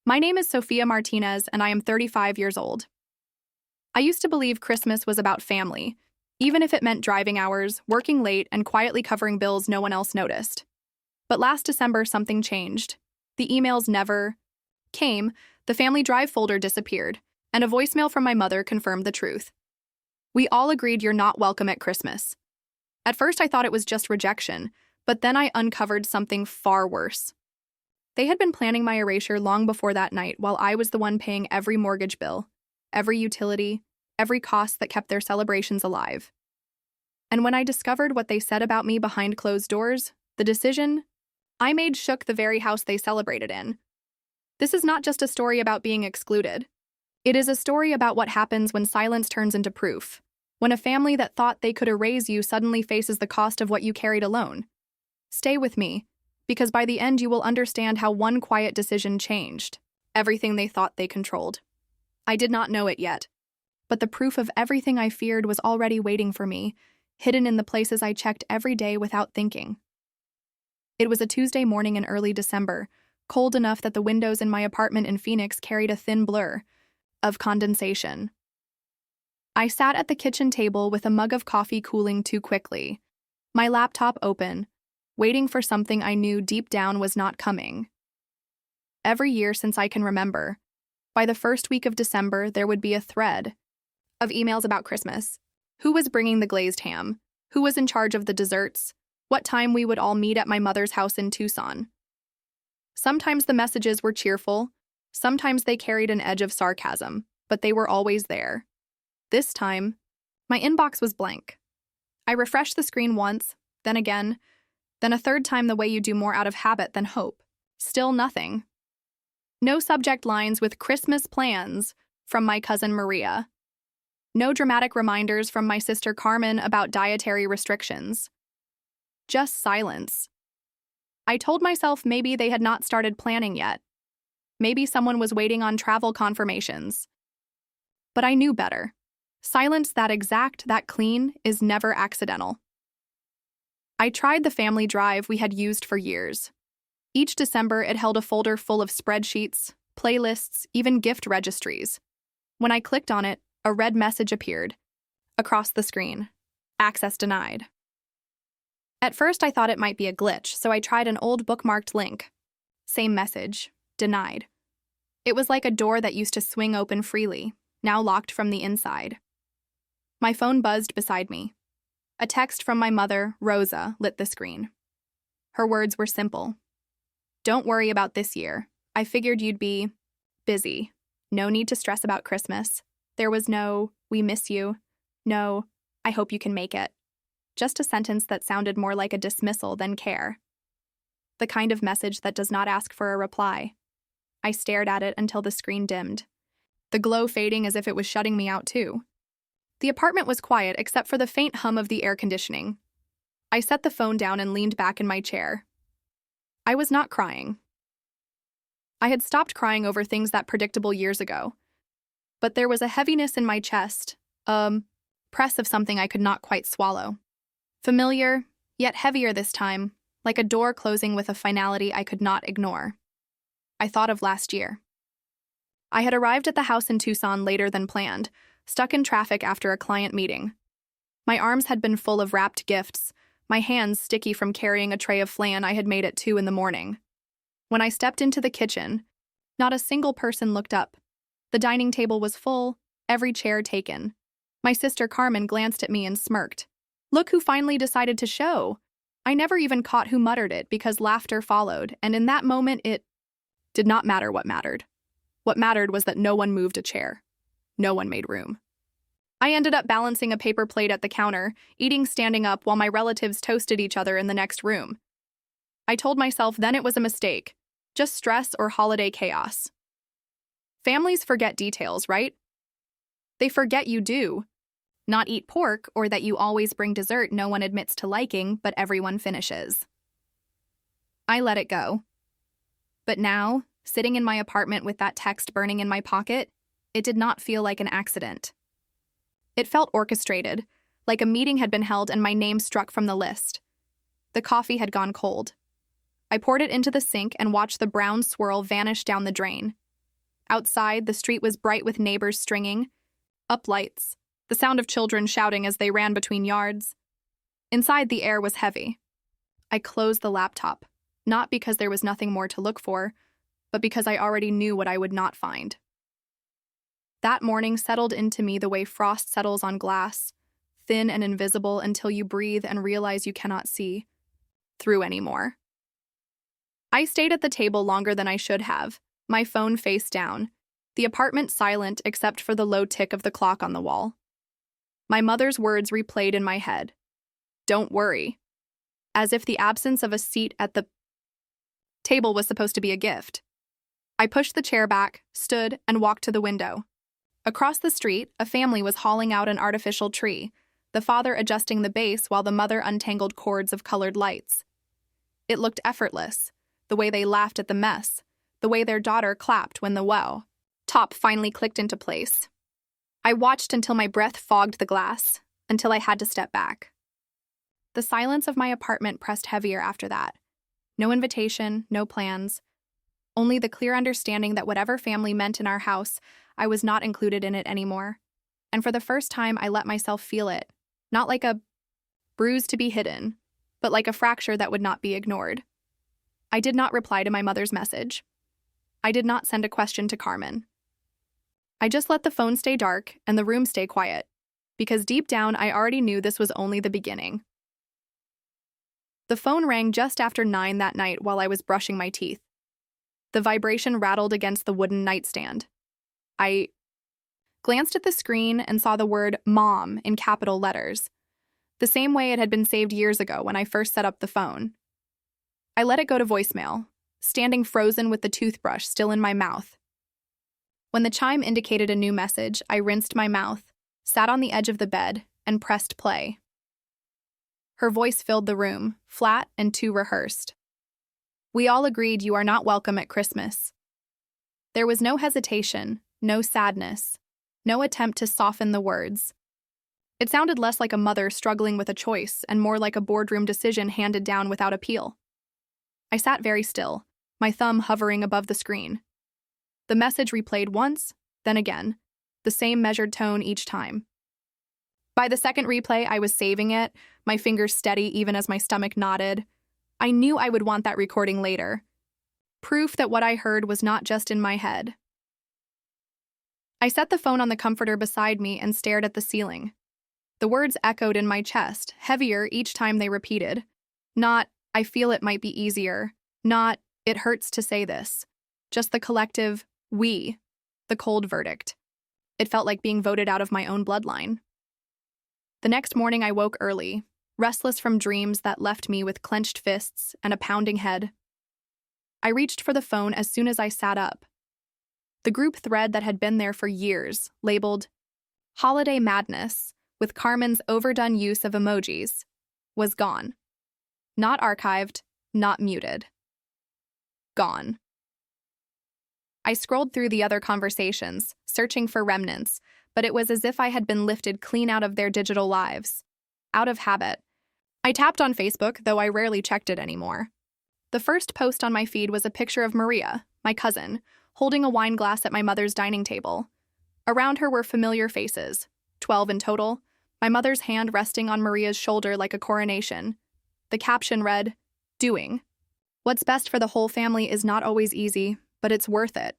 My name is Sofia Martinez, and I am 35 years old. I used to believe Christmas was about family, even if it meant driving hours, working late, and quietly covering bills no one else noticed. But last December, something changed. The emails never came, the family drive folder disappeared, and a voicemail from my mother confirmed the truth. We all agreed you're not welcome at Christmas. At first, I thought it was just rejection, but then I uncovered something far worse. They had been planning my erasure long before that night, while I was the one paying every mortgage bill, every utility, every cost that kept their celebrations alive. And when I discovered what they said about me behind closed doors, the decision I made shook the very house they celebrated in. This is not just a story about being excluded. It is a story about what happens when silence turns into proof, when a family that thought they could erase you suddenly faces the cost of what you carried alone. Stay with me, because by the end you will understand how one quiet decision changed everything they thought they controlled. I did not know it yet, but the proof of everything I feared was already waiting for me, hidden in the places I checked every day without thinking. It was a Tuesday morning in early December, cold enough that the windows in my apartment in Phoenix carried a thin blur of condensation. I sat at the kitchen table with a mug of coffee cooling too quickly, my laptop open, waiting for something I knew deep down was not coming. Every year since I can remember, by the first week of December, there would be a thread of emails about Christmas. Who was bringing the glazed ham? Who was in charge of the desserts? What time we would all meet at my mother's house in Tucson? Sometimes the messages were cheerful, sometimes they carried an edge of sarcasm, but they were always there. This time, my inbox was blank. I refreshed the screen once, then again, then a third time the way you do more out of habit than hope. Still nothing. No subject lines with Christmas plans from my cousin Maria. No dramatic reminders from my sister Carmen about dietary restrictions. Just silence. I told myself maybe they had not started planning yet. Maybe someone was waiting on travel confirmations. But I knew better. Silence that exact, that clean, is never accidental. I tried the family drive we had used for years. Each December, it held a folder full of spreadsheets, playlists, even gift registries. When I clicked on it, a red message appeared across the screen. Access denied. At first, I thought it might be a glitch, so I tried an old bookmarked link. Same message. Denied. It was like a door that used to swing open freely, now locked from the inside. My phone buzzed beside me. A text from my mother, Rosa, lit the screen. Her words were simple. Don't worry about this year. I figured you'd be busy. No need to stress about Christmas. There was no, we miss you. No, I hope you can make it. Just a sentence that sounded more like a dismissal than care. The kind of message that does not ask for a reply. I stared at it until the screen dimmed, the glow fading as if it was shutting me out too. The apartment was quiet except for the faint hum of the air conditioning. I set the phone down and leaned back in my chair. I was not crying. I had stopped crying over things that predictable years ago. But there was a heaviness in my chest, a press of something I could not quite swallow. Familiar, yet heavier this time, like a door closing with a finality I could not ignore. I thought of last year. I had arrived at the house in Tucson later than planned, stuck in traffic after a client meeting. My arms had been full of wrapped gifts, my hands sticky from carrying a tray of flan I had made at 2 a.m. When I stepped into the kitchen, not a single person looked up. The dining table was full, every chair taken. My sister Carmen glanced at me and smirked. Look who finally decided to show. I never even caught who muttered it because laughter followed, and in that moment it did not matter what mattered. What mattered was that no one moved a chair. No one made room. I ended up balancing a paper plate at the counter, eating standing up while my relatives toasted each other in the next room. I told myself then it was a mistake, just stress or holiday chaos. Families forget details, right? They forget you do. Not eat pork or that you always bring dessert no one admits to liking, but everyone finishes. I let it go. But now, sitting in my apartment with that text burning in my pocket, it did not feel like an accident. It felt orchestrated, like a meeting had been held and my name struck from the list. The coffee had gone cold. I poured it into the sink and watched the brown swirl vanish down the drain. Outside, the street was bright with neighbors stringing up lights, the sound of children shouting as they ran between yards. Inside, the air was heavy. I closed the laptop, not because there was nothing more to look for, but because I already knew what I would not find. That morning settled into me the way frost settles on glass, thin and invisible until you breathe and realize you cannot see through anymore. I stayed at the table longer than I should have, my phone face down, the apartment silent except for the low tick of the clock on the wall. My mother's words replayed in my head. Don't worry. As if the absence of a seat at the table was supposed to be a gift. I pushed the chair back, stood, and walked to the window. Across the street, a family was hauling out an artificial tree, the father adjusting the base while the mother untangled cords of colored lights. It looked effortless, the way they laughed at the mess, the way their daughter clapped when the top finally clicked into place. I watched until my breath fogged the glass, until I had to step back. The silence of my apartment pressed heavier after that. No invitation, no plans. Only the clear understanding that whatever family meant in our house, I was not included in it anymore. And for the first time, I let myself feel it. Not like a bruise to be hidden, but like a fracture that would not be ignored. I did not reply to my mother's message. I did not send a question to Carmen. I just let the phone stay dark and the room stay quiet, because deep down I already knew this was only the beginning. The phone rang just after 9 that night while I was brushing my teeth. The vibration rattled against the wooden nightstand. I glanced at the screen and saw the word Mom in capital letters, the same way it had been saved years ago when I first set up the phone. I let it go to voicemail, standing frozen with the toothbrush still in my mouth. When the chime indicated a new message, I rinsed my mouth, sat on the edge of the bed, and pressed play. Her voice filled the room, flat and too rehearsed. We all agreed you are not welcome at Christmas. There was no hesitation, no sadness, no attempt to soften the words. It sounded less like a mother struggling with a choice and more like a boardroom decision handed down without appeal. I sat very still, my thumb hovering above the screen. The message replayed once, then again, the same measured tone each time. By the second replay, I was saving it, my fingers steady even as my stomach knotted. I knew I would want that recording later. Proof that what I heard was not just in my head. I set the phone on the comforter beside me and stared at the ceiling. The words echoed in my chest, heavier each time they repeated. Not, I feel it might be easier. Not, it hurts to say this. Just the collective, we. The cold verdict. It felt like being voted out of my own bloodline. The next morning I woke early, restless from dreams that left me with clenched fists and a pounding head. I reached for the phone as soon as I sat up. The group thread that had been there for years, labeled Holiday Madness, with Carmen's overdone use of emojis, was gone. Not archived, not muted. Gone. I scrolled through the other conversations, searching for remnants, but it was as if I had been lifted clean out of their digital lives. Out of habit. I tapped on Facebook, though I rarely checked it anymore. The first post on my feed was a picture of Maria, my cousin, holding a wine glass at my mother's dining table. Around her were familiar faces, 12 in total, my mother's hand resting on Maria's shoulder like a coronation. The caption read, Doing. What's best for the whole family is not always easy, but it's worth it.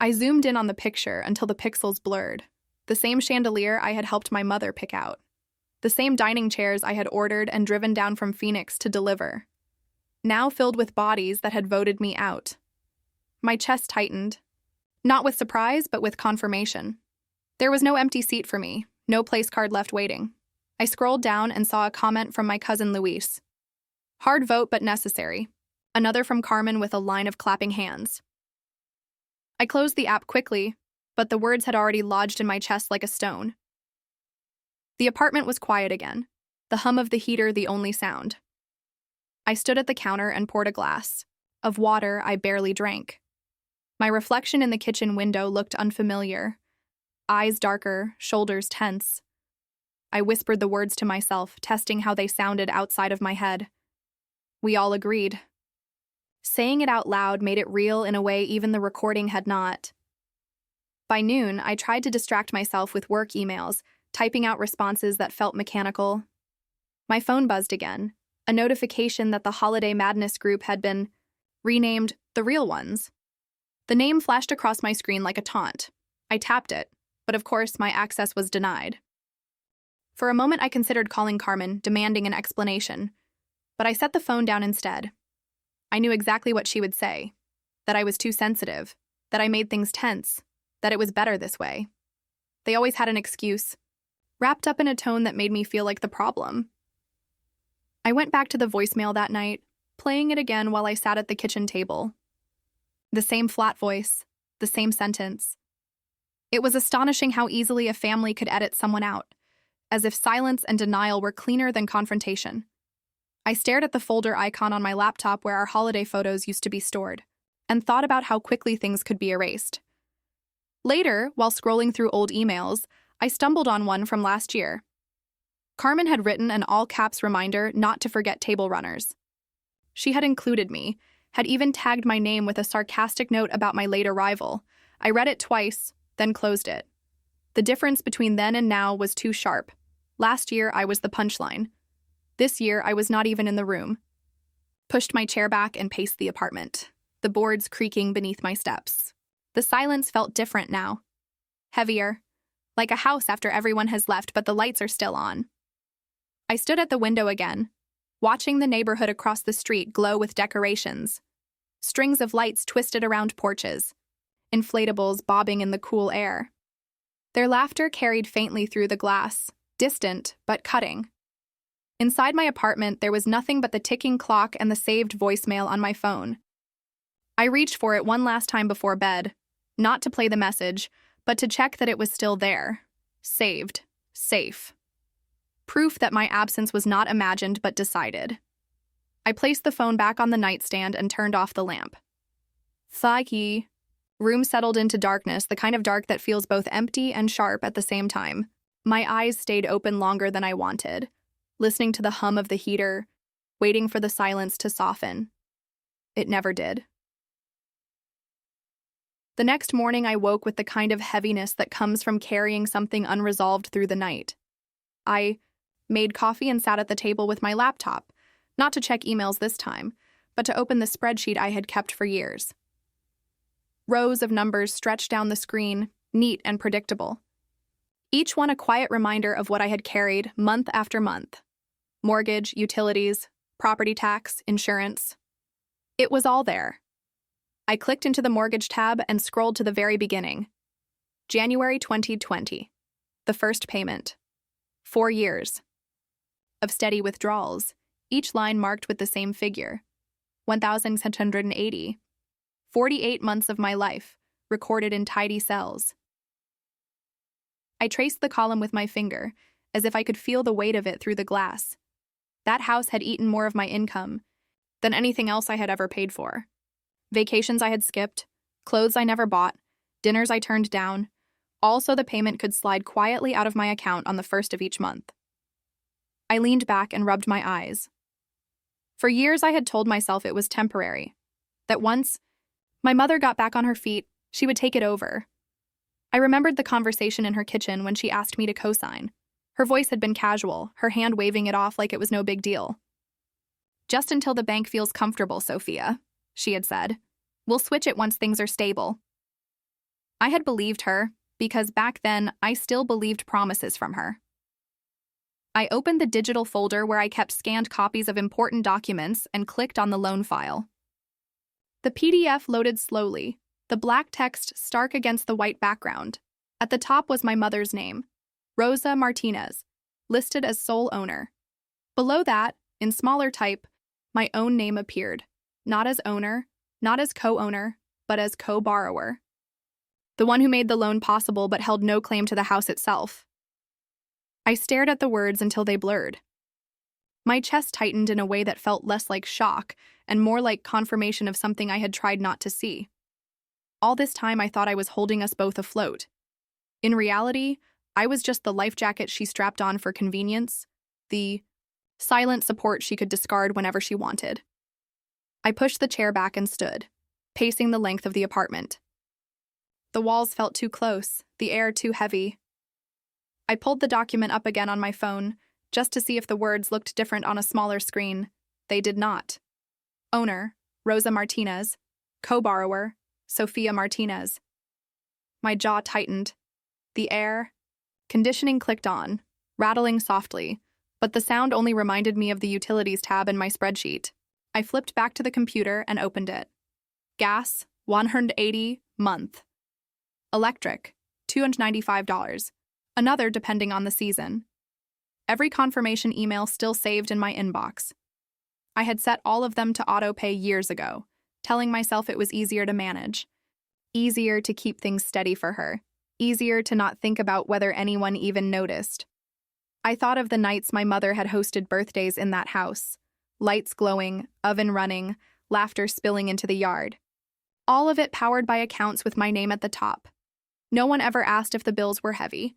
I zoomed in on the picture until the pixels blurred. The same chandelier I had helped my mother pick out. The same dining chairs I had ordered and driven down from Phoenix to deliver. Now filled with bodies that had voted me out. My chest tightened. Not with surprise, but with confirmation. There was no empty seat for me, no place card left waiting. I scrolled down and saw a comment from my cousin Luis. Hard vote but necessary. Another from Carmen with a line of clapping hands. I closed the app quickly, but the words had already lodged in my chest like a stone. The apartment was quiet again, the hum of the heater the only sound. I stood at the counter and poured a glass. Of water I barely drank. My reflection in the kitchen window looked unfamiliar. Eyes darker, shoulders tense. I whispered the words to myself, testing how they sounded outside of my head. We all agreed. Saying it out loud made it real in a way even the recording had not. By noon, I tried to distract myself with work emails, typing out responses that felt mechanical. My phone buzzed again, a notification that the Holiday Madness group had been renamed The Real Ones. The name flashed across my screen like a taunt. I tapped it, but of course my access was denied. For a moment I considered calling Carmen, demanding an explanation, but I set the phone down instead. I knew exactly what she would say, that I was too sensitive, that I made things tense, that it was better this way. They always had an excuse, wrapped up in a tone that made me feel like the problem. I went back to the voicemail that night, playing it again while I sat at the kitchen table. The same flat voice, the same sentence. It was astonishing how easily a family could edit someone out, as if silence and denial were cleaner than confrontation. I stared at the folder icon on my laptop where our holiday photos used to be stored, and thought about how quickly things could be erased. Later, while scrolling through old emails, I stumbled on one from last year. Carmen had written an all-caps reminder not to forget table runners. She had included me, had even tagged my name with a sarcastic note about my late arrival. I read it twice, then closed it. The difference between then and now was too sharp. Last year, I was the punchline. This year, I was not even in the room. Pushed my chair back and paced the apartment, the boards creaking beneath my steps. The silence felt different now. Heavier. Like a house after everyone has left but the lights are still on. I stood at the window again, watching the neighborhood across the street glow with decorations. Strings of lights twisted around porches, inflatables bobbing in the cool air. Their laughter carried faintly through the glass, distant but cutting. Inside my apartment, there was nothing but the ticking clock and the saved voicemail on my phone. I reached for it one last time before bed, not to play the message, but to check that it was still there. Saved. Safe. Proof that my absence was not imagined but decided. I placed the phone back on the nightstand and turned off the lamp. Thigh. Room settled into darkness, the kind of dark that feels both empty and sharp at the same time. My eyes stayed open longer than I wanted, listening to the hum of the heater, waiting for the silence to soften. It never did. The next morning, I woke with the kind of heaviness that comes from carrying something unresolved through the night. I made coffee and sat at the table with my laptop, not to check emails this time, but to open the spreadsheet I had kept for years. Rows of numbers stretched down the screen, neat and predictable. Each one a quiet reminder of what I had carried month after month. Mortgage, utilities, property tax, insurance. It was all there. I clicked into the mortgage tab and scrolled to the very beginning. January 2020. The first payment. 4 years. Of steady withdrawals, each line marked with the same figure. 1,680. 48 months of my life, recorded in tidy cells. I traced the column with my finger, as if I could feel the weight of it through the glass. That house had eaten more of my income than anything else I had ever paid for. Vacations I had skipped, clothes I never bought, dinners I turned down, all so the payment could slide quietly out of my account on the first of each month. I leaned back and rubbed my eyes. For years I had told myself it was temporary, that once my mother got back on her feet, she would take it over. I remembered the conversation in her kitchen when she asked me to co-sign. Her voice had been casual, her hand waving it off like it was no big deal. "Just until the bank feels comfortable, Sophia," she had said. "We'll switch it once things are stable." I had believed her, because back then I still believed promises from her. I opened the digital folder where I kept scanned copies of important documents and clicked on the loan file. The PDF loaded slowly, the black text stark against the white background. At the top was my mother's name, Rosa Martinez, listed as sole owner. Below that, in smaller type, my own name appeared, not as owner, not as co-owner, but as co-borrower. The one who made the loan possible but held no claim to the house itself. I stared at the words until they blurred. My chest tightened in a way that felt less like shock and more like confirmation of something I had tried not to see. All this time I thought I was holding us both afloat. In reality, I was just the life jacket she strapped on for convenience, the silent support she could discard whenever she wanted. I pushed the chair back and stood, pacing the length of the apartment. The walls felt too close, the air too heavy. I pulled the document up again on my phone, just to see if the words looked different on a smaller screen. They did not. Owner, Rosa Martinez. Co-borrower, Sophia Martinez. My jaw tightened. The air. Conditioning clicked on, rattling softly, but the sound only reminded me of the Utilities tab in my spreadsheet. I flipped back to the computer and opened it. Gas, $180 month. Electric, $295. Another depending on the season. Every confirmation email still saved in my inbox. I had set all of them to auto-pay years ago, telling myself it was easier to manage. Easier to keep things steady for her. Easier to not think about whether anyone even noticed. I thought of the nights my mother had hosted birthdays in that house. Lights glowing, oven running, laughter spilling into the yard. All of it powered by accounts with my name at the top. No one ever asked if the bills were heavy.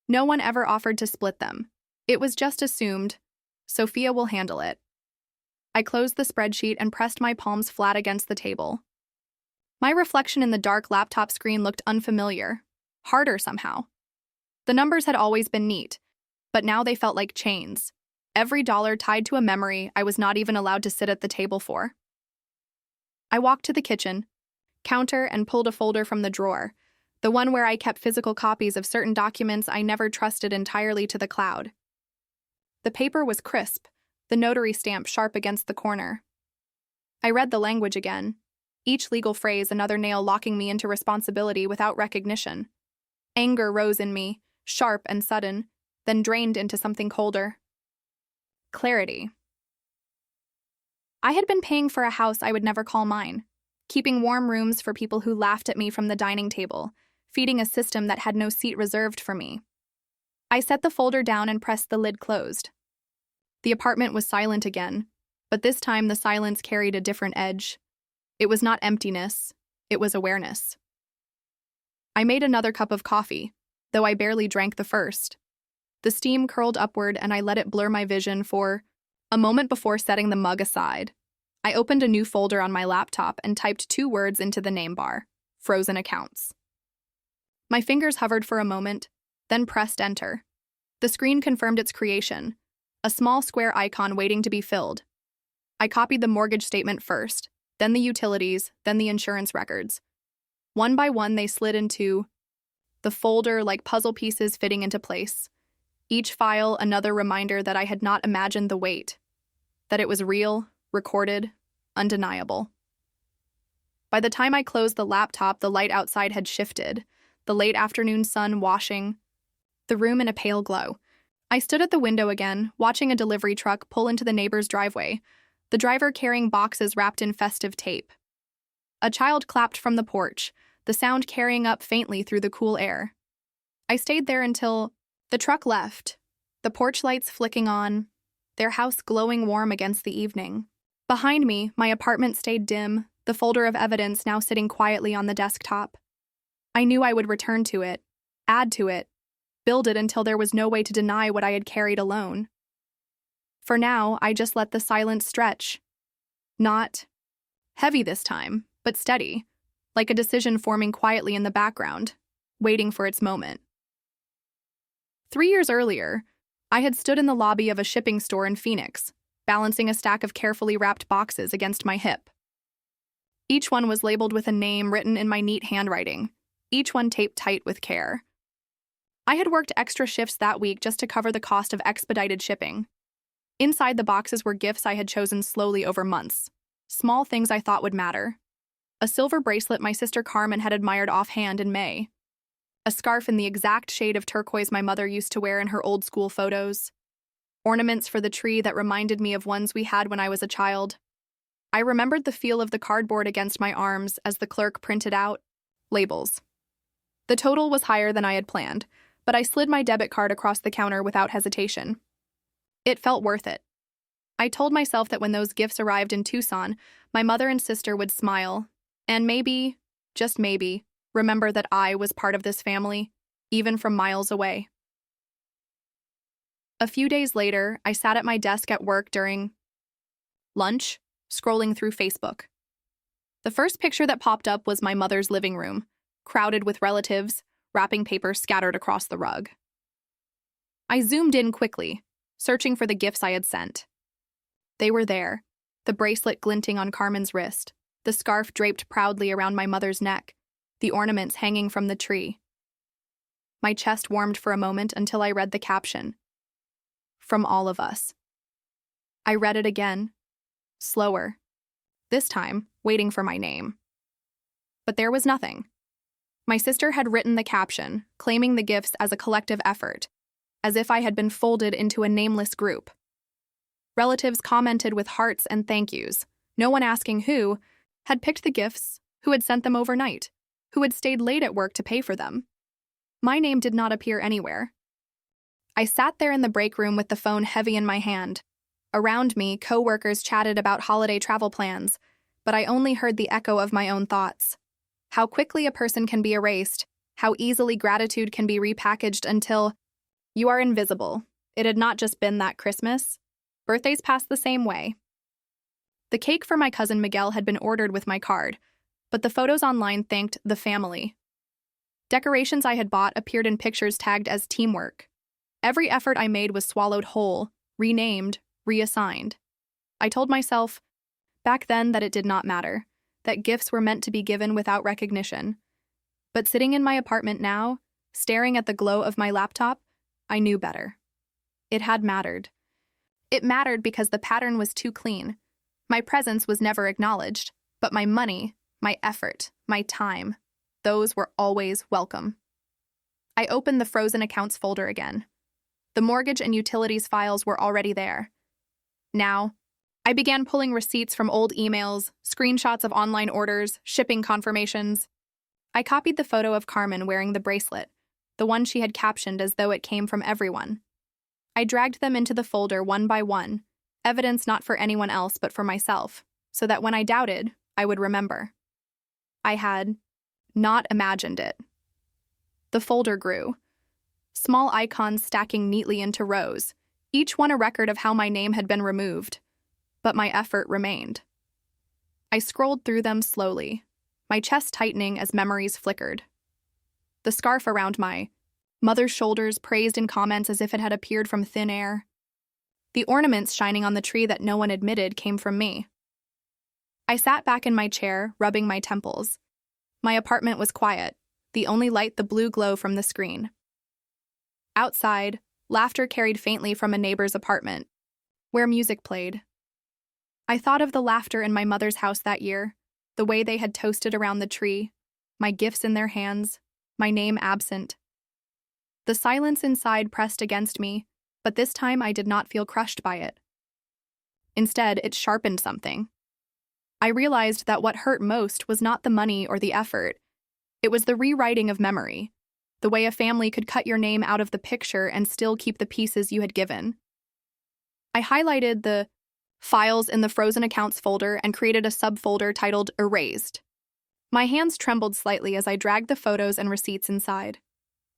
No one ever offered to split them. It was just assumed, Sophia will handle it. I closed the spreadsheet and pressed my palms flat against the table. My reflection in the dark laptop screen looked unfamiliar, harder somehow. The numbers had always been neat, but now they felt like chains. Every dollar tied to a memory I was not even allowed to sit at the table for. I walked to the kitchen counter and pulled a folder from the drawer, the one where I kept physical copies of certain documents I never trusted entirely to the cloud. The paper was crisp, the notary stamp sharp against the corner. I read the language again, each legal phrase another nail locking me into responsibility without recognition. Anger rose in me, sharp and sudden, then drained into something colder. Clarity. I had been paying for a house I would never call mine, keeping warm rooms for people who laughed at me from the dining table, feeding a system that had no seat reserved for me. I set the folder down and pressed the lid closed. The apartment was silent again, but this time the silence carried a different edge. It was not emptiness, it was awareness. I made another cup of coffee, though I barely drank the first. The steam curled upward and I let it blur my vision for a moment before setting the mug aside. I opened a new folder on my laptop and typed 2 words into the name bar: frozen accounts. My fingers hovered for a moment, then pressed enter. The screen confirmed its creation, a small square icon waiting to be filled. I copied the mortgage statement first, then the utilities, then the insurance records. One by one, they slid into the folder like puzzle pieces fitting into place. Each file another reminder that I had not imagined the weight, that it was real, recorded, undeniable. By the time I closed the laptop, the light outside had shifted, the late afternoon sun washing the room in a pale glow. I stood at the window again, watching a delivery truck pull into the neighbor's driveway, the driver carrying boxes wrapped in festive tape. A child clapped from the porch, the sound carrying up faintly through the cool air. I stayed there until the truck left, the porch lights flicking on, their house glowing warm against the evening. Behind me, my apartment stayed dim, the folder of evidence now sitting quietly on the desktop. I knew I would return to it, add to it, build it until there was no way to deny what I had carried alone. For now, I just let the silence stretch. Not heavy this time, but steady, like a decision forming quietly in the background, waiting for its moment. 3 years earlier, I had stood in the lobby of a shipping store in Phoenix, balancing a stack of carefully wrapped boxes against my hip. Each one was labeled with a name written in my neat handwriting, each one taped tight with care. I had worked extra shifts that week just to cover the cost of expedited shipping. Inside the boxes were gifts I had chosen slowly over months, small things I thought would matter. A silver bracelet my sister Carmen had admired offhand in May. A scarf in the exact shade of turquoise my mother used to wear in her old school photos. Ornaments for the tree that reminded me of ones we had when I was a child. I remembered the feel of the cardboard against my arms as the clerk printed out labels. The total was higher than I had planned, but I slid my debit card across the counter without hesitation. It felt worth it. I told myself that when those gifts arrived in Tucson, my mother and sister would smile, and maybe, just maybe, remember that I was part of this family, even from miles away. A few days later, I sat at my desk at work during lunch, scrolling through Facebook. The first picture that popped up was my mother's living room, crowded with relatives, wrapping paper scattered across the rug. I zoomed in quickly, searching for the gifts I had sent. They were there, the bracelet glinting on Carmen's wrist, the scarf draped proudly around my mother's neck, the ornaments hanging from the tree. My chest warmed for a moment until I read the caption. From all of us. I read it again, slower, this time waiting for my name. But there was nothing. My sister had written the caption, claiming the gifts as a collective effort, as if I had been folded into a nameless group. Relatives commented with hearts and thank yous, no one asking who had picked the gifts, who had sent them overnight, who had stayed late at work to pay for them. My name did not appear anywhere. I sat there in the break room with the phone heavy in my hand. Around me, co-workers chatted about holiday travel plans, but I only heard the echo of my own thoughts. How quickly a person can be erased, how easily gratitude can be repackaged until you are invisible. It had not just been that Christmas. Birthdays passed the same way. The cake for my cousin Miguel had been ordered with my card, but the photos online thanked the family. Decorations I had bought appeared in pictures tagged as teamwork. Every effort I made was swallowed whole, renamed, reassigned. I told myself back then that it did not matter, that gifts were meant to be given without recognition. But sitting in my apartment now, staring at the glow of my laptop, I knew better. It had mattered. It mattered because the pattern was too clean. My presence was never acknowledged, but my money, my effort, my time, those were always welcome. I opened the frozen accounts folder again. The mortgage and utilities files were already there. Now, I began pulling receipts from old emails, screenshots of online orders, shipping confirmations. I copied the photo of Carmen wearing the bracelet, the one she had captioned as though it came from everyone. I dragged them into the folder one by one, evidence not for anyone else but for myself, so that when I doubted, I would remember. I had not imagined it. The folder grew. Small icons stacking neatly into rows, each one a record of how my name had been removed. But my effort remained. I scrolled through them slowly, my chest tightening as memories flickered. The scarf around my mother's shoulders praised in comments as if it had appeared from thin air. The ornaments shining on the tree that no one admitted came from me. I sat back in my chair, rubbing my temples. My apartment was quiet, the only light the blue glow from the screen. Outside, laughter carried faintly from a neighbor's apartment, where music played. I thought of the laughter in my mother's house that year, the way they had toasted around the tree, my gifts in their hands, my name absent. The silence inside pressed against me, but this time I did not feel crushed by it. Instead, it sharpened something. I realized that what hurt most was not the money or the effort. It was the rewriting of memory, the way a family could cut your name out of the picture and still keep the pieces you had given. I highlighted the files in the frozen accounts folder and created a subfolder titled Erased. My hands trembled slightly as I dragged the photos and receipts inside.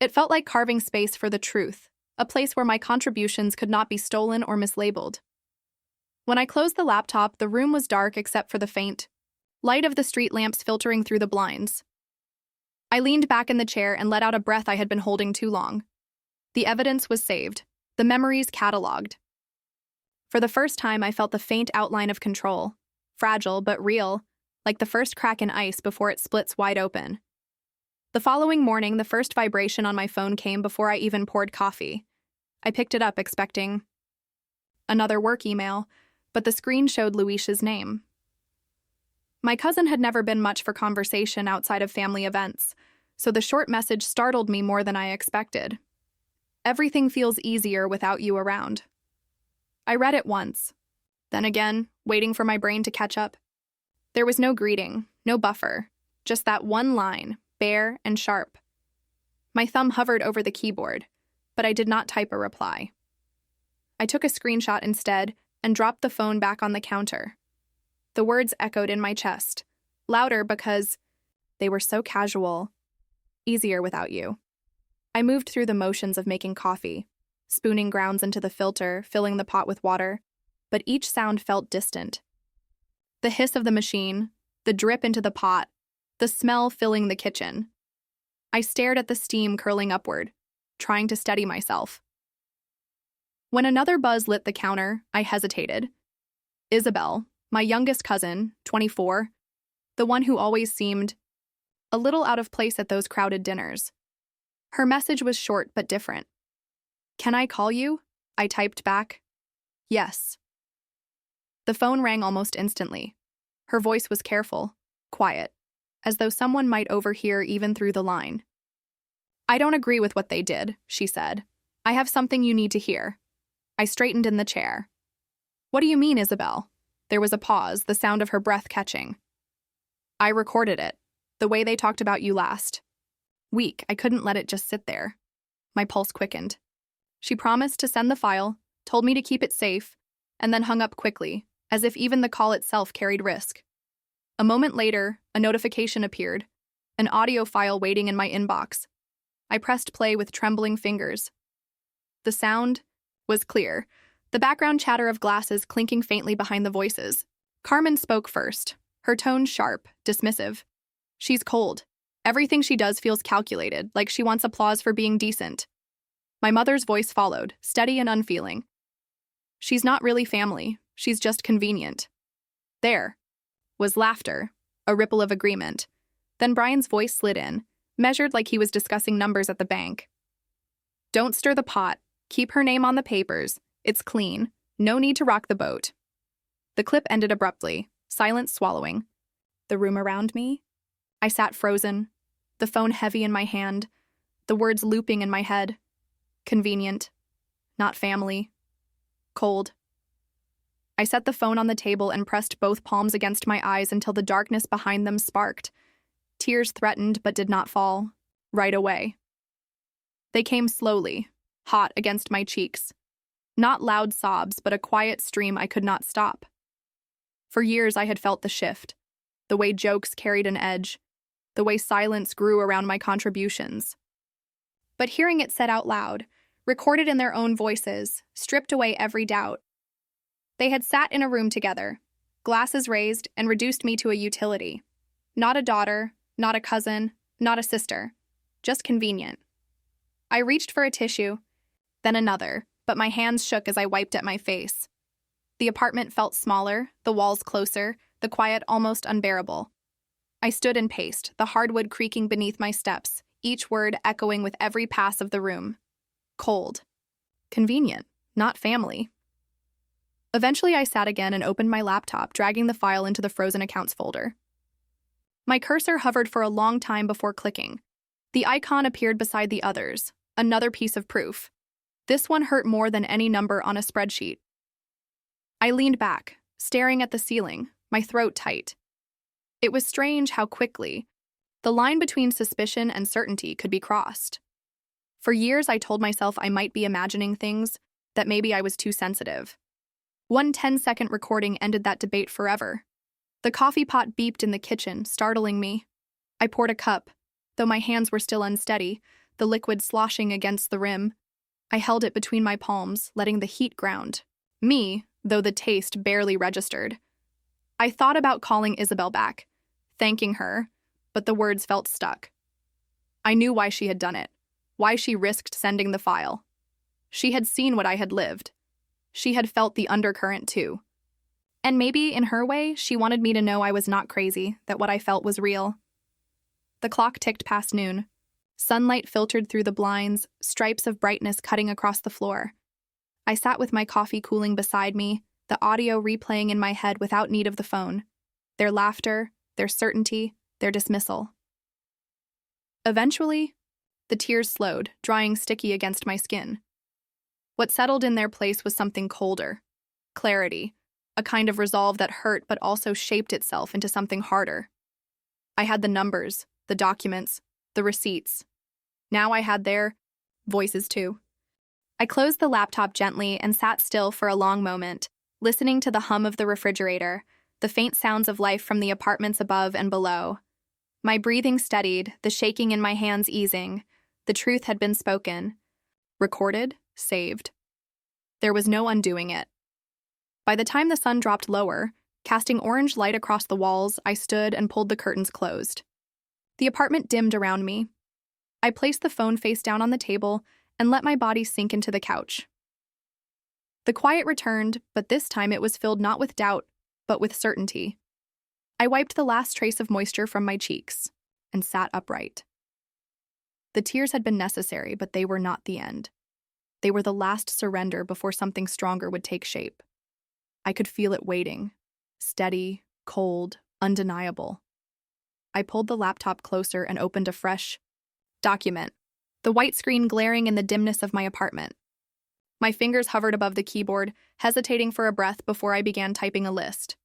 It felt like carving space for the truth, a place where my contributions could not be stolen or mislabeled. When I closed the laptop, the room was dark except for the faint light of the street lamps filtering through the blinds. I leaned back in the chair and let out a breath I had been holding too long. The evidence was saved, the memories cataloged. For the first time, I felt the faint outline of control, fragile but real, like the first crack in ice before it splits wide open. The following morning, the first vibration on my phone came before I even poured coffee. I picked it up expecting another work email, but the screen showed Luis's name. My cousin had never been much for conversation outside of family events, so the short message startled me more than I expected. Everything feels easier without you around. I read it once, then again, waiting for my brain to catch up. There was no greeting, no buffer, just that one line, bare and sharp. My thumb hovered over the keyboard, but I did not type a reply. I took a screenshot instead and dropped the phone back on the counter. The words echoed in my chest, louder because they were so casual. Easier without you. I moved through the motions of making coffee, spooning grounds into the filter, filling the pot with water, but each sound felt distant. The hiss of the machine, the drip into the pot, the smell filling the kitchen. I stared at the steam curling upward, trying to steady myself. When another buzz lit the counter, I hesitated. Isabel, my youngest cousin, 24, the one who always seemed a little out of place at those crowded dinners. Her message was short but different. "Can I call you?" I typed back. "Yes." The phone rang almost instantly. Her voice was careful, quiet, as though someone might overhear even through the line. "I don't agree with what they did," she said. "I have something you need to hear." I straightened in the chair. "What do you mean, Isabel?" There was a pause, the sound of her breath catching. "I recorded it, the way they talked about you last week. I couldn't let it just sit there." My pulse quickened. She promised to send the file, told me to keep it safe, and then hung up quickly, as if even the call itself carried risk. A moment later, a notification appeared, an audio file waiting in my inbox. I pressed play with trembling fingers. The sound was clear, the background chatter of glasses clinking faintly behind the voices. Carmen spoke first, her tone sharp, dismissive. "She's cold. Everything she does feels calculated, like she wants applause for being decent." My mother's voice followed, steady and unfeeling. "She's not really family, she's just convenient." There was laughter, a ripple of agreement. Then Brian's voice slid in, measured like he was discussing numbers at the bank. "Don't stir the pot. Keep her name on the papers. It's clean. No need to rock the boat." The clip ended abruptly, silence swallowing. The room around me? I sat frozen, the phone heavy in my hand, the words looping in my head. Convenient. Not family. Cold. I set the phone on the table and pressed both palms against my eyes until the darkness behind them sparked. Tears threatened but did not fall. Right away. They came slowly, hot against my cheeks. Not loud sobs, but a quiet stream I could not stop. For years I had felt the shift, the way jokes carried an edge, the way silence grew around my contributions. But hearing it said out loud, recorded in their own voices, stripped away every doubt. They had sat in a room together, glasses raised, and reduced me to a utility. Not a daughter, not a cousin, not a sister. Just convenient. I reached for a tissue, then another, but my hands shook as I wiped at my face. The apartment felt smaller, the walls closer, the quiet almost unbearable. I stood and paced, the hardwood creaking beneath my steps, each word echoing with every pass of the room. Cold. Convenient. Not family. Eventually I sat again and opened my laptop, dragging the file into the frozen accounts folder. My cursor hovered for a long time before clicking. The icon appeared beside the others, another piece of proof. This one hurt more than any number on a spreadsheet. I leaned back, staring at the ceiling, my throat tight. It was strange how quickly the line between suspicion and certainty could be crossed. For years I told myself I might be imagining things, that maybe I was too sensitive. One 10-second recording ended that debate forever. The coffee pot beeped in the kitchen, startling me. I poured a cup, though my hands were still unsteady, the liquid sloshing against the rim. I held it between my palms, letting the heat ground me, though the taste barely registered. I thought about calling Isabel back, thanking her, but the words felt stuck. I knew why she had done it, why she risked sending the file. She had seen what I had lived. She had felt the undercurrent too. And maybe, in her way, she wanted me to know I was not crazy, that what I felt was real. The clock ticked past noon. Sunlight filtered through the blinds, stripes of brightness cutting across the floor. I sat with my coffee cooling beside me, the audio replaying in my head without need of the phone. Their laughter, their certainty, their dismissal. Eventually, the tears slowed, drying sticky against my skin. What settled in their place was something colder. Clarity, a kind of resolve that hurt but also shaped itself into something harder. I had the numbers, the documents, the receipts. Now I had their voices too. I closed the laptop gently and sat still for a long moment, listening to the hum of the refrigerator, the faint sounds of life from the apartments above and below. My breathing steadied, the shaking in my hands easing. The truth had been spoken. Recorded, saved. There was no undoing it. By the time the sun dropped lower, Casting orange light across the walls, I stood and pulled the curtains closed. The apartment dimmed around me. I placed the phone face down on the table and let my body sink into the couch. The quiet returned, but this time it was filled not with doubt, but with certainty. I wiped the last trace of moisture from my cheeks and sat upright. The tears had been necessary, but they were not the end. They were the last surrender before something stronger would take shape. I could feel it waiting, steady, cold, undeniable. I pulled the laptop closer and opened a fresh document, the white screen glaring in the dimness of my apartment. My fingers hovered above the keyboard, hesitating for a breath before I began typing a list.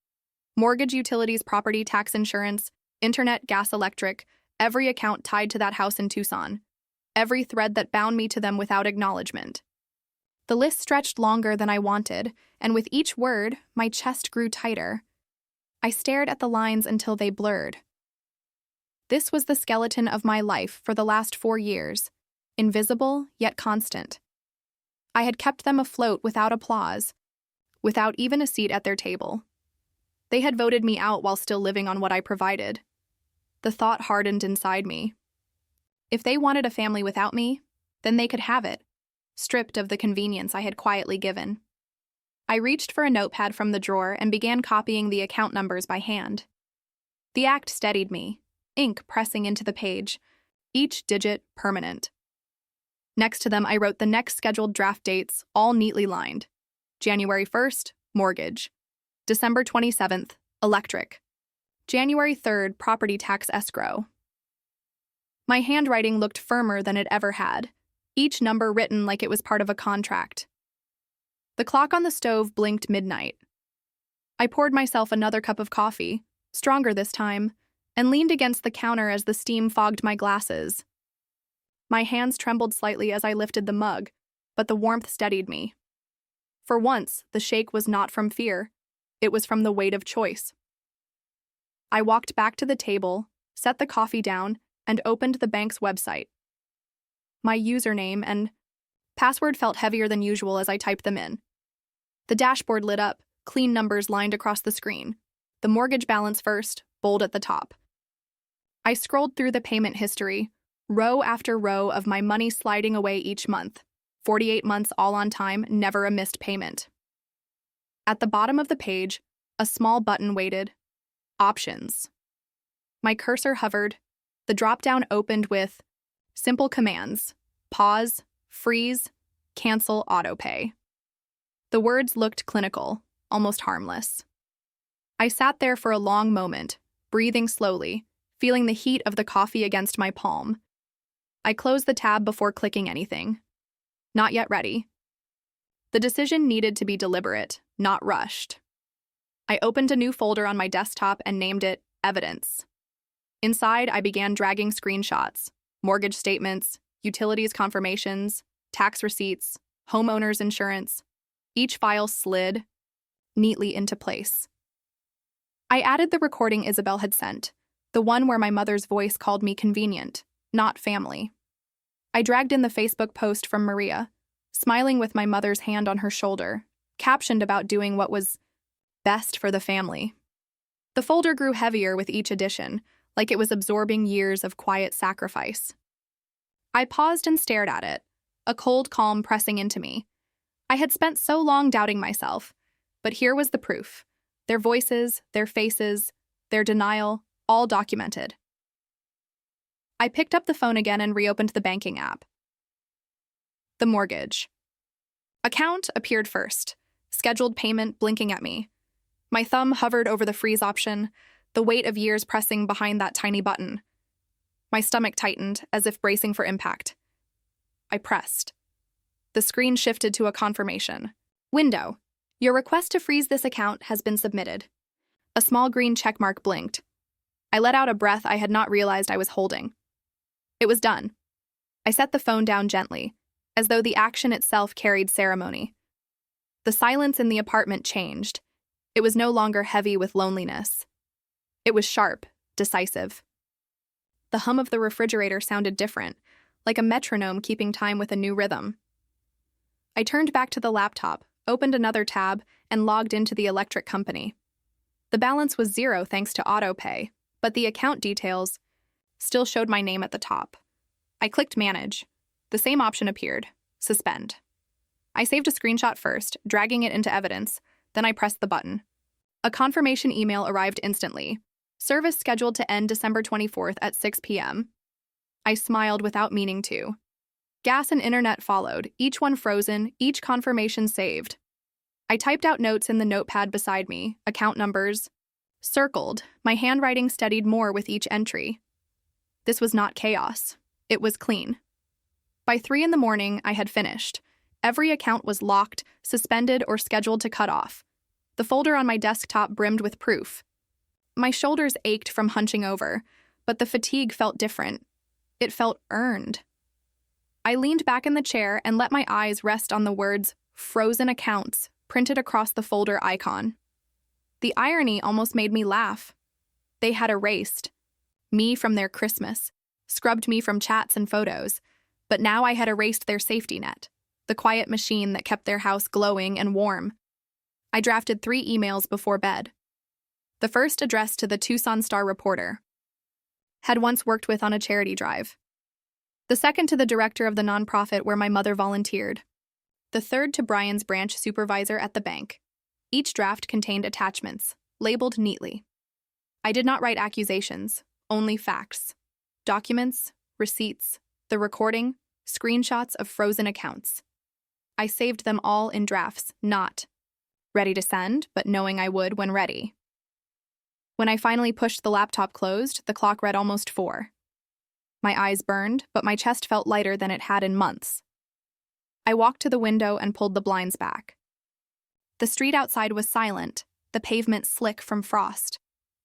Mortgage, utilities, property, tax, insurance, internet, gas, electric, every account tied to that house in Tucson, every thread that bound me to them without acknowledgement. The list stretched longer than I wanted, and with each word, my chest grew tighter. I stared at the lines until they blurred. This was the skeleton of my life for the last 4 years, invisible yet constant. I had kept them afloat without applause, without even a seat at their table. They had voted me out while still living on what I provided. The thought hardened inside me. If they wanted a family without me, then they could have it, stripped of the convenience I had quietly given. I reached for a notepad from the drawer and began copying the account numbers by hand. The act steadied me, ink pressing into the page, each digit permanent. Next to them, I wrote the next scheduled draft dates, all neatly lined. January 1st, mortgage. December 27th, electric. January 3rd, property tax escrow. My handwriting looked firmer than it ever had, each number written like it was part of a contract. The clock on the stove blinked midnight. I poured myself another cup of coffee, stronger this time, and leaned against the counter as the steam fogged my glasses. My hands trembled slightly as I lifted the mug, but the warmth steadied me. For once, the shake was not from fear. It was from the weight of choice. I walked back to the table, set the coffee down, and opened the bank's website. My username and password felt heavier than usual as I typed them in. The dashboard lit up, clean numbers lined across the screen. The mortgage balance first, bold at the top. I scrolled through the payment history, row after row of my money sliding away each month. 48 months all on time, never a missed payment. At the bottom of the page, a small button waited. Options. My cursor hovered. The drop-down opened with simple commands: pause, freeze, cancel autopay. The words looked clinical, almost harmless. I sat there for a long moment, breathing slowly, feeling the heat of the coffee against my palm. I closed the tab before clicking anything. Not yet ready. The decision needed to be deliberate, not rushed. I opened a new folder on my desktop and named it Evidence. Inside, I began dragging screenshots, mortgage statements, utilities confirmations, tax receipts, homeowner's insurance. Each file slid neatly into place. I added the recording Isabel had sent, the one where my mother's voice called me convenient, not family. I dragged in the Facebook post from Maria, smiling with my mother's hand on her shoulder, captioned about doing what was best for the family. The folder grew heavier with each edition, like it was absorbing years of quiet sacrifice. I paused and stared at it, a cold calm pressing into me. I had spent so long doubting myself, but here was the proof. Their voices, their faces, their denial, all documented. I picked up the phone again and reopened the banking app. The mortgage account appeared first, scheduled payment blinking at me. My thumb hovered over the freeze option, the weight of years pressing behind that tiny button. My stomach tightened, as if bracing for impact. I pressed. The screen shifted to a confirmation. Window. Your request to freeze this account has been submitted. A small green checkmark blinked. I let out a breath I had not realized I was holding. It was done. I set the phone down gently, as though the action itself carried ceremony. The silence in the apartment changed. It was no longer heavy with loneliness. It was sharp, decisive. The hum of the refrigerator sounded different, like a metronome keeping time with a new rhythm. I turned back to the laptop, opened another tab, and logged into the electric company. The balance was zero thanks to autopay, but the account details still showed my name at the top. I clicked Manage. The same option appeared, Suspend. I saved a screenshot first, dragging it into evidence, then I pressed the button. A confirmation email arrived instantly. Service scheduled to end December 24th at 6 p.m. I smiled without meaning to. Gas and internet followed, each one frozen, each confirmation saved. I typed out notes in the notepad beside me, account numbers circled. My handwriting steadied more with each entry. This was not chaos. It was clean. By 3 in the morning, I had finished. Every account was locked, suspended, or scheduled to cut off. The folder on my desktop brimmed with proof. My shoulders ached from hunching over, but the fatigue felt different. It felt earned. I leaned back in the chair and let my eyes rest on the words "frozen accounts" printed across the folder icon. The irony almost made me laugh. They had erased me from their Christmas, scrubbed me from chats and photos, but now I had erased their safety net, the quiet machine that kept their house glowing and warm. I drafted 3 emails before bed. The first addressed to the Tucson Star-Reporter. Had once worked with on a charity drive. The second to the director of the nonprofit where my mother volunteered. The third to Brian's branch supervisor at the bank. Each draft contained attachments, labeled neatly. I did not write accusations, only facts. Documents, receipts, the recording, screenshots of frozen accounts. I saved them all in drafts, not ready to send, but knowing I would when ready. When I finally pushed the laptop closed, the clock read almost 4. My eyes burned, but my chest felt lighter than it had in months. I walked to the window and pulled the blinds back. The street outside was silent, the pavement slick from frost.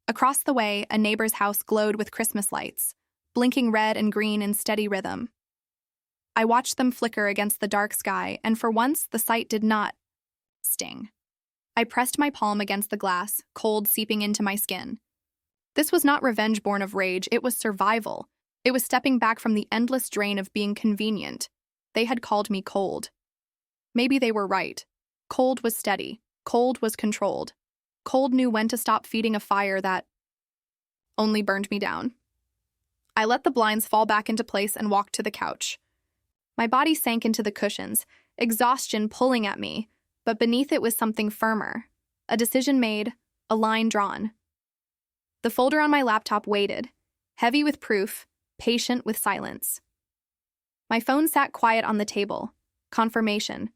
Across the way, a neighbor's house glowed with Christmas lights, blinking red and green in steady rhythm. I watched them flicker against the dark sky, and for once, the sight did not sting. I pressed my palm against the glass, cold seeping into my skin. This was not revenge born of rage, it was survival. It was stepping back from the endless drain of being convenient. They had called me cold. Maybe they were right. Cold was steady. Cold was controlled. Cold knew when to stop feeding a fire that only burned me down. I let the blinds fall back into place and walked to the couch. My body sank into the cushions, exhaustion pulling at me, but beneath it was something firmer. A decision made, a line drawn. The folder on my laptop waited, heavy with proof, patient with silence. My phone sat quiet on the table. Confirmation.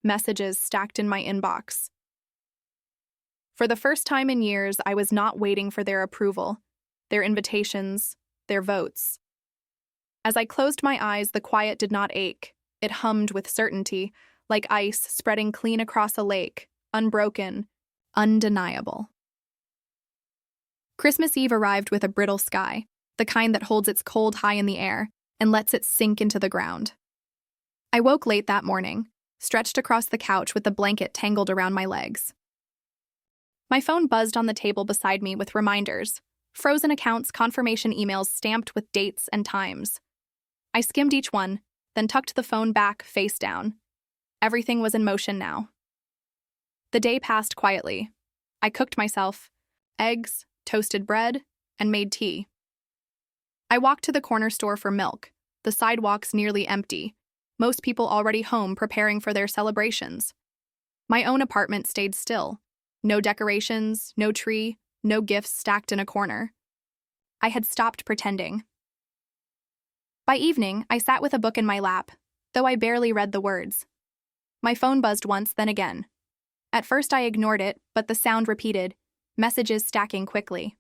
Messages stacked in my inbox. For the first time in years, I was not waiting for their approval, their invitations, their votes. As I closed my eyes, the quiet did not ache. It hummed with certainty, like ice spreading clean across a lake, unbroken, undeniable. Christmas Eve arrived with a brittle sky, the kind that holds its cold high in the air and lets it sink into the ground. I woke late that morning, stretched across the couch with the blanket tangled around my legs. My phone buzzed on the table beside me with reminders, frozen accounts, confirmation emails stamped with dates and times. I skimmed each one, then tucked the phone back, face down. Everything was in motion now. The day passed quietly. I cooked myself eggs, toasted bread, and made tea. I walked to the corner store for milk, the sidewalks nearly empty, most people already home preparing for their celebrations. My own apartment stayed still. No decorations, no tree, no gifts stacked in a corner. I had stopped pretending. By evening, I sat with a book in my lap, though I barely read the words. My phone buzzed once, then again. At first I ignored it, but the sound repeated, messages stacking quickly.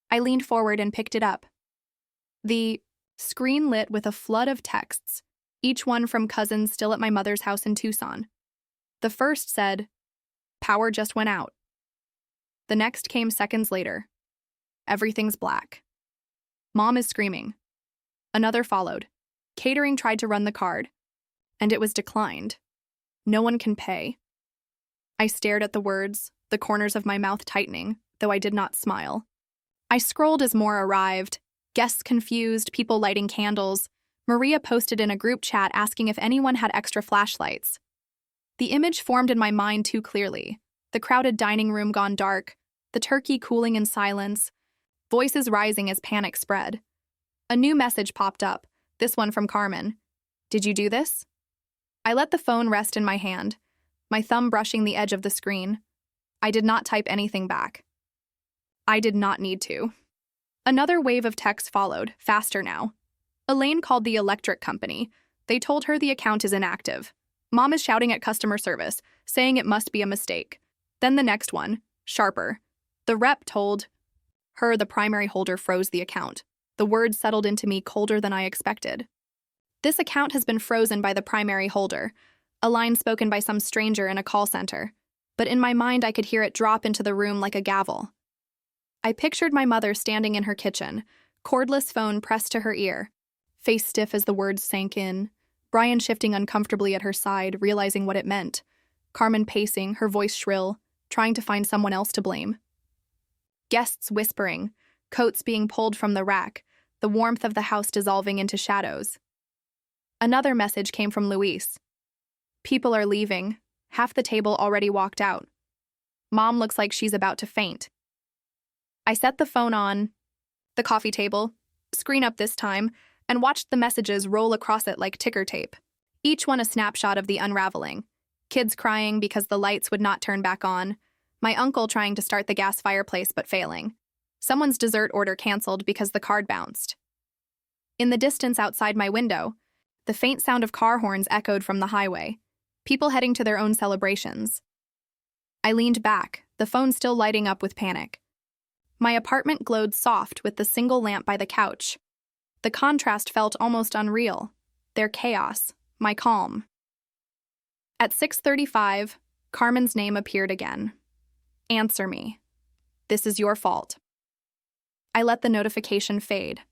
I leaned forward and picked it up. The screen lit with a flood of texts, each one from cousins still at my mother's house in Tucson. The first said, "Power just went out." The next came seconds later. "Everything's black. Mom is screaming." Another followed. "Catering tried to run the card, and it was declined. No one can pay." I stared at the words, the corners of my mouth tightening, though I did not smile. I scrolled as more arrived, guests confused, people lighting candles. Maria posted in a group chat asking if anyone had extra flashlights. The image formed in my mind too clearly. The crowded dining room gone dark, the turkey cooling in silence, voices rising as panic spread. A new message popped up, this one from Carmen. "Did you do this?" I let the phone rest in my hand, my thumb brushing the edge of the screen. I did not type anything back. I did not need to. Another wave of text followed, faster now. Elaine called the electric company. They told her the account is inactive. Mom is shouting at customer service, saying it must be a mistake. Then the next one, sharper. The rep told her the primary holder froze the account. The words settled into me colder than I expected. "This account has been frozen by the primary holder," a line spoken by some stranger in a call center. But in my mind, I could hear it drop into the room like a gavel. I pictured my mother standing in her kitchen, cordless phone pressed to her ear, face stiff as the words sank in, Brian shifting uncomfortably at her side, realizing what it meant, Carmen pacing, her voice shrill, trying to find someone else to blame. Guests whispering, coats being pulled from the rack, the warmth of the house dissolving into shadows. Another message came from Luis. "People are leaving. Half the table already walked out. Mom looks like she's about to faint." I set the phone on the coffee table, screen up this time, and watched the messages roll across it like ticker tape, each one a snapshot of the unraveling. Kids crying because the lights would not turn back on, my uncle trying to start the gas fireplace but failing, someone's dessert order canceled because the card bounced. In the distance outside my window, the faint sound of car horns echoed from the highway, people heading to their own celebrations. I leaned back, the phone still lighting up with panic. My apartment glowed soft with the single lamp by the couch. The contrast felt almost unreal. Their chaos, my calm. At 6:35, Carmen's name appeared again. "Answer me. This is your fault." I let the notification fade.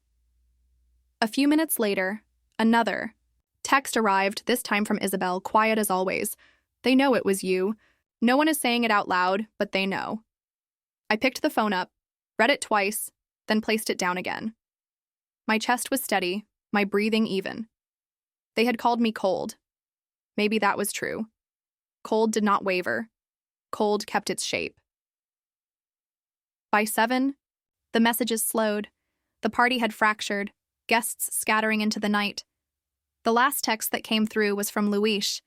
A few minutes later, another text arrived, this time from Isabel, quiet as always. "They know it was you. No one is saying it out loud, but they know." I picked the phone up, read it twice, then placed it down again. My chest was steady, my breathing even. They had called me cold. Maybe that was true. Cold did not waver. Cold kept its shape. By 7, the messages slowed. The party had fractured, guests scattering into the night. The last text that came through was from Luis.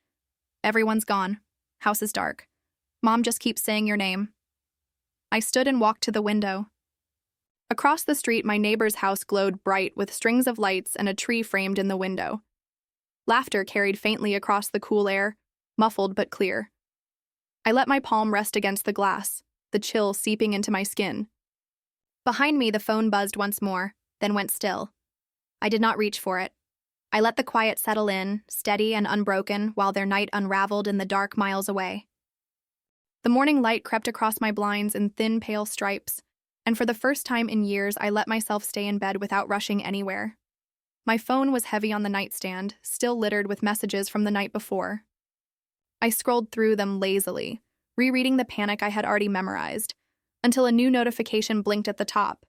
"Everyone's gone. House is dark. Mom just keeps saying your name." I stood and walked to the window. Across the street, my neighbor's house glowed bright with strings of lights and a tree framed in the window. Laughter carried faintly across the cool air, muffled but clear. I let my palm rest against the glass, the chill seeping into my skin. Behind me, the phone buzzed once more, then went still. I did not reach for it. I let the quiet settle in, steady and unbroken, while their night unraveled in the dark miles away. The morning light crept across my blinds in thin, pale stripes, and for the first time in years, I let myself stay in bed without rushing anywhere. My phone was heavy on the nightstand, still littered with messages from the night before. I scrolled through them lazily, rereading the panic I had already memorized, until a new notification blinked at the top.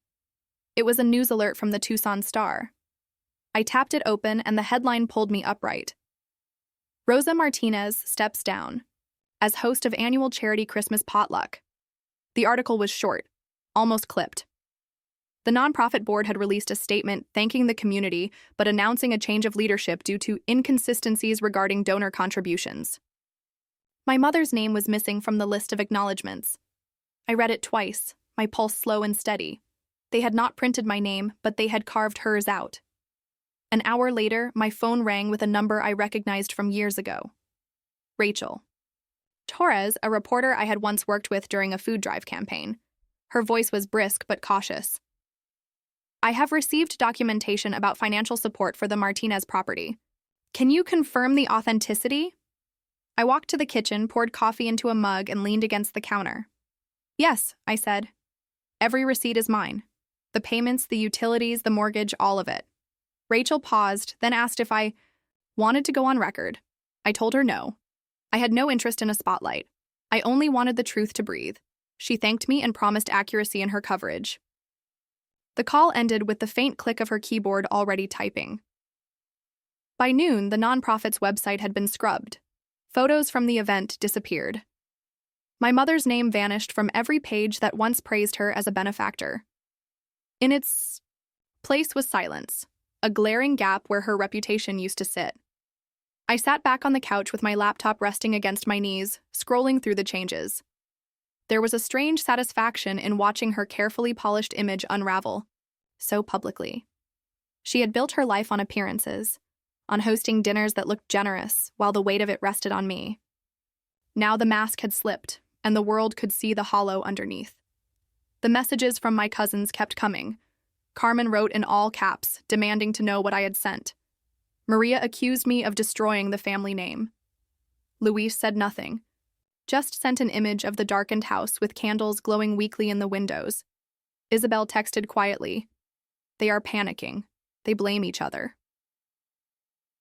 It was a news alert from the Tucson Star. I tapped it open, and the headline pulled me upright. "Rosa Martinez steps down as host of annual charity Christmas potluck." The article was short, almost clipped. The nonprofit board had released a statement thanking the community but announcing a change of leadership due to inconsistencies regarding donor contributions. My mother's name was missing from the list of acknowledgments. I read it twice, my pulse slow and steady. They had not printed my name, but they had carved hers out. An hour later, my phone rang with a number I recognized from years ago. Rachel Torres, a reporter I had once worked with during a food drive campaign. Her voice was brisk but cautious. "I have received documentation about financial support for the Martinez property. Can you confirm the authenticity?" I walked to the kitchen, poured coffee into a mug, and leaned against the counter. "Yes," I said. "Every receipt is mine. The payments, the utilities, the mortgage, all of it." Rachel paused, then asked if I wanted to go on record. I told her no. I had no interest in a spotlight. I only wanted the truth to breathe. She thanked me and promised accuracy in her coverage. The call ended with the faint click of her keyboard already typing. By noon, the nonprofit's website had been scrubbed. Photos from the event disappeared. My mother's name vanished from every page that once praised her as a benefactor. In its place was silence, a glaring gap where her reputation used to sit. I sat back on the couch with my laptop resting against my knees, scrolling through the changes. There was a strange satisfaction in watching her carefully polished image unravel, so publicly. She had built her life on appearances, on hosting dinners that looked generous while the weight of it rested on me. Now the mask had slipped, and the world could see the hollow underneath. The messages from my cousins kept coming. Carmen wrote in all caps, demanding to know what I had sent. Maria accused me of destroying the family name. Luis said nothing, just sent an image of the darkened house with candles glowing weakly in the windows. Isabel texted quietly. They are panicking. They blame each other.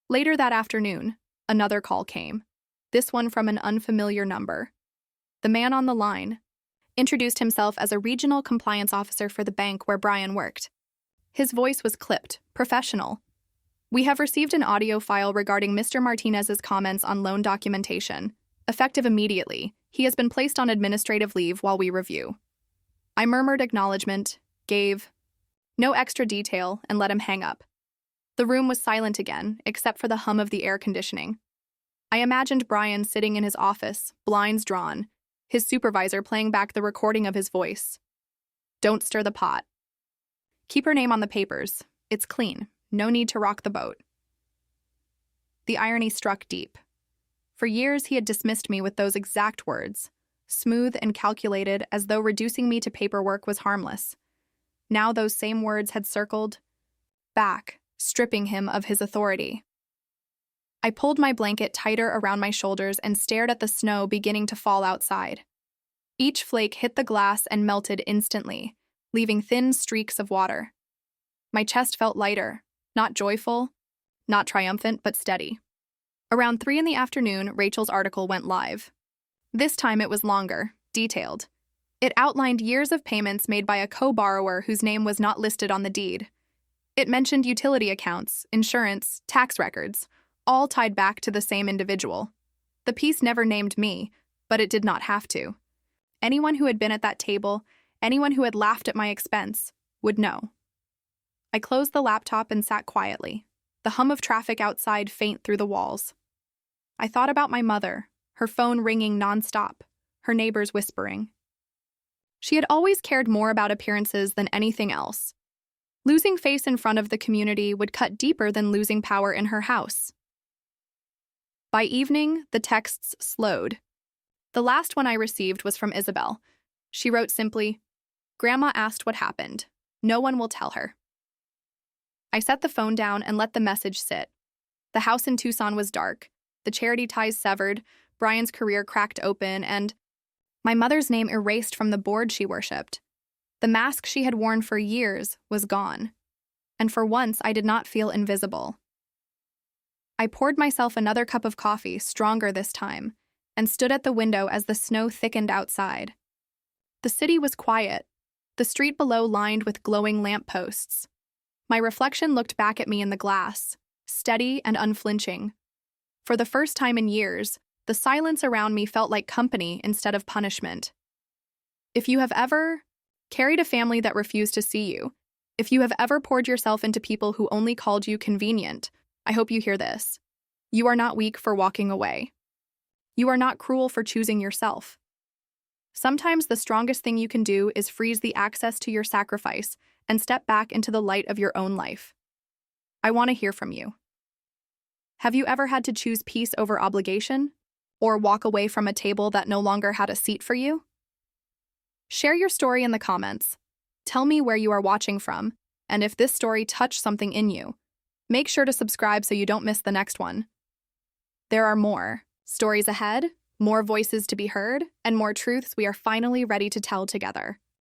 Later that afternoon, another call came, this one from an unfamiliar number. The man on the line introduced himself as a regional compliance officer for the bank where Brian worked. His voice was clipped, professional. We have received an audio file regarding Mr. Martinez's comments on loan documentation. Effective immediately, he has been placed on administrative leave while we review. I murmured acknowledgement, gave no extra detail, and let him hang up. The room was silent again, except for the hum of the air conditioning. I imagined Brian sitting in his office, blinds drawn, his supervisor playing back the recording of his voice. Don't stir the pot. Keep her name on the papers. It's clean. No need to rock the boat. The irony struck deep. For years, he had dismissed me with those exact words, smooth and calculated as though reducing me to paperwork was harmless. Now those same words had circled back, stripping him of his authority. I pulled my blanket tighter around my shoulders and stared at the snow beginning to fall outside. Each flake hit the glass and melted instantly, leaving thin streaks of water. My chest felt lighter, not joyful, not triumphant, but steady. Around 3 p.m, Rachel's article went live. This time it was longer, detailed. It outlined years of payments made by a co-borrower whose name was not listed on the deed. It mentioned utility accounts, insurance, tax records, all tied back to the same individual. The piece never named me, but it did not have to. Anyone who had been at that table, anyone who had laughed at my expense, would know. I closed the laptop and sat quietly, the hum of traffic outside faint through the walls. I thought about my mother, her phone ringing nonstop, her neighbors whispering. She had always cared more about appearances than anything else. Losing face in front of the community would cut deeper than losing power in her house. By evening, the texts slowed. The last one I received was from Isabel. She wrote simply, "Grandma asked what happened. No one will tell her." I set the phone down and let the message sit. The house in Tucson was dark, the charity ties severed, Brian's career cracked open, and my mother's name erased from the board she worshipped. The mask she had worn for years was gone, and for once I did not feel invisible. I poured myself another cup of coffee, stronger this time, and stood at the window as the snow thickened outside. The city was quiet, the street below lined with glowing lampposts. My reflection looked back at me in the glass, steady and unflinching. For the first time in years, the silence around me felt like company instead of punishment. If you have ever carried a family that refused to see you, if you have ever poured yourself into people who only called you convenient, I hope you hear this. You are not weak for walking away. You are not cruel for choosing yourself. Sometimes the strongest thing you can do is freeze the access to your sacrifice and step back into the light of your own life. I want to hear from you. Have you ever had to choose peace over obligation? Or walk away from a table that no longer had a seat for you? Share your story in the comments. Tell me where you are watching from, and if this story touched something in you. Make sure to subscribe so you don't miss the next one. There are more stories ahead, more voices to be heard, and more truths we are finally ready to tell together.